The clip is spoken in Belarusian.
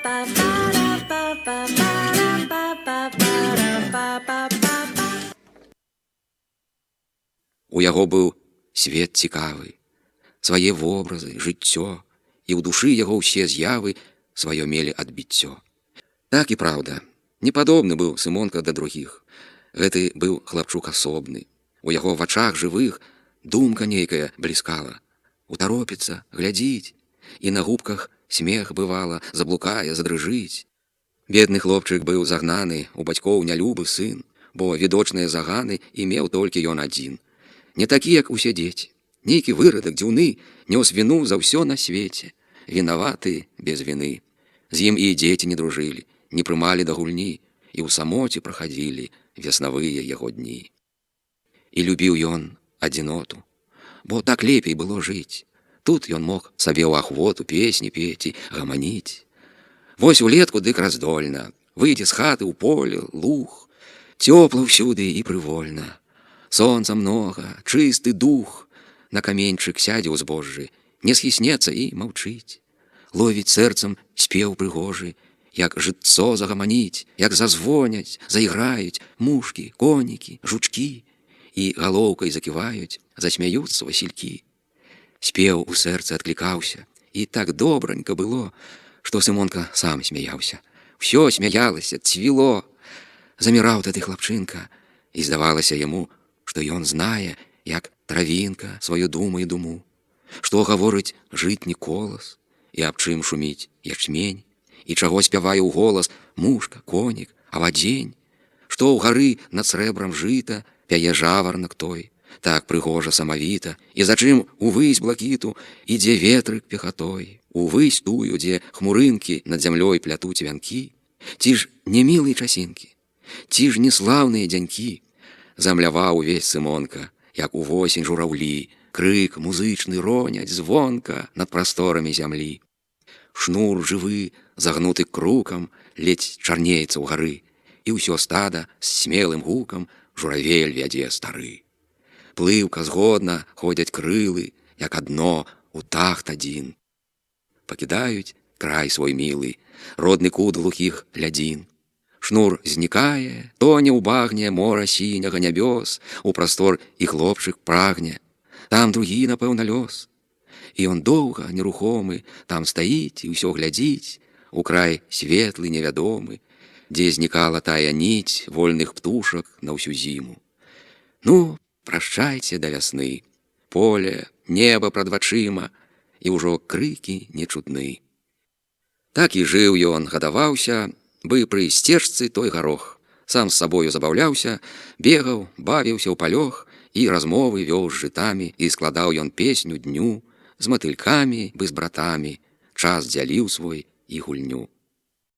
У яго быў свет цікавы, свае вобразы, жыццё, і ў душы яго ўсе з'явы сваё мелі адбіццё. Так і праўда, не падобны быў Сымонка да другіх. Гэты быў хлапчук асобны. У яго вачах жывых думка нейкая бліскала. Утаропіцца, глядзіць, і на губках смех бывала, заблукае, задрыжыць. Бедны хлопчык быў загнаны, у бацькоў нялюбы сын, бо відочныя заганы імеў толькі ён адзін. Не такі, як усе дзеці. Нейкі вырадак дзіўны нёс віну за ўсё на свеце. Вінаваты без віны. З ім і дзеці не дружылі, не прымалі да гульні, і ў самоце прахадзілі веснавыя яго дні. І любіў ён адзіноту, бо так лепей было жыць. Тут ён мог сабе ў ахвоту песні пець і гаманіць. Вось улетку дык раздольна, выйдзе з хаты ў поле, луг, цёпла ўсюды і прывольна. Сонца многа, чысты дух, на каменьчык сядзе ў збожжы, не схіснецца і маўчыць. Ловіць сэрцам спеў прыгожы, як жытцо загаманіць, як зазвоняць, заіграюць мушкі, конікі, жучкі, і галоўкай заківаюць, засмяюцца васількі. Спеў у сэрцы адклікаўся, і так добранька было, што Сымонка сам смяяўся. Усё смяялася, цвіло. Заміраў тады хлапчынка, і здавалася яму, што ён знае, як травінка сваю думу і думу, што гаворыць жытні колас, і аб чым шуміць ячмень, і чаго спявае ў голас мушка, конік, авадзень, што ў гары над срэбрам жыта пяе жаварнак той, так прыгожа самавіта, і за чым увысь блакіту ідзе ветрык пехатой, увысь тую, дзе хмурынкі над зямлёй плятуць вянкі, ці ж не мілыя часінкі, ці ж не слаўныя дзянькі. Замляваў увесь Сымонка, як увосень жураўлі, крык музычны роняць звонка над прасторамі зямлі. Шнур жывы, загнуты крукам, ледзь чарнеецца ў гары, і ўсё стада з смелым гукам журавель вядзе стары. Плыўка згодна ходзяць крылы, як адно у тахт адзін. Пакідаюць край свой мілы, родны кут глухіх лядзін. Шнур знікае, тоне ў багне мора сіняга нябёс, у прастор і хлопчык прагне. Там другі, напэўна, лёс. І ён доўга, нерухомы, там стаіць і ўсё глядзіць, у край светлы невядомы, дзе знікала тая ніць вольных птушак на ўсю зіму. Ну, прашчайце да вясны. Поле, неба прад вачыма, і ўжо крыкі не чутны. Так і жыў ён, гадаваўся, бы пры сцежцы той гарох. Сам з сабою забаўляўся, бегаў, бавіўся ў палёх, і размовы вёў з жытамі, і складаў ён песню дню, з матылькамі бы з братамі, час дзяліў свой і гульню.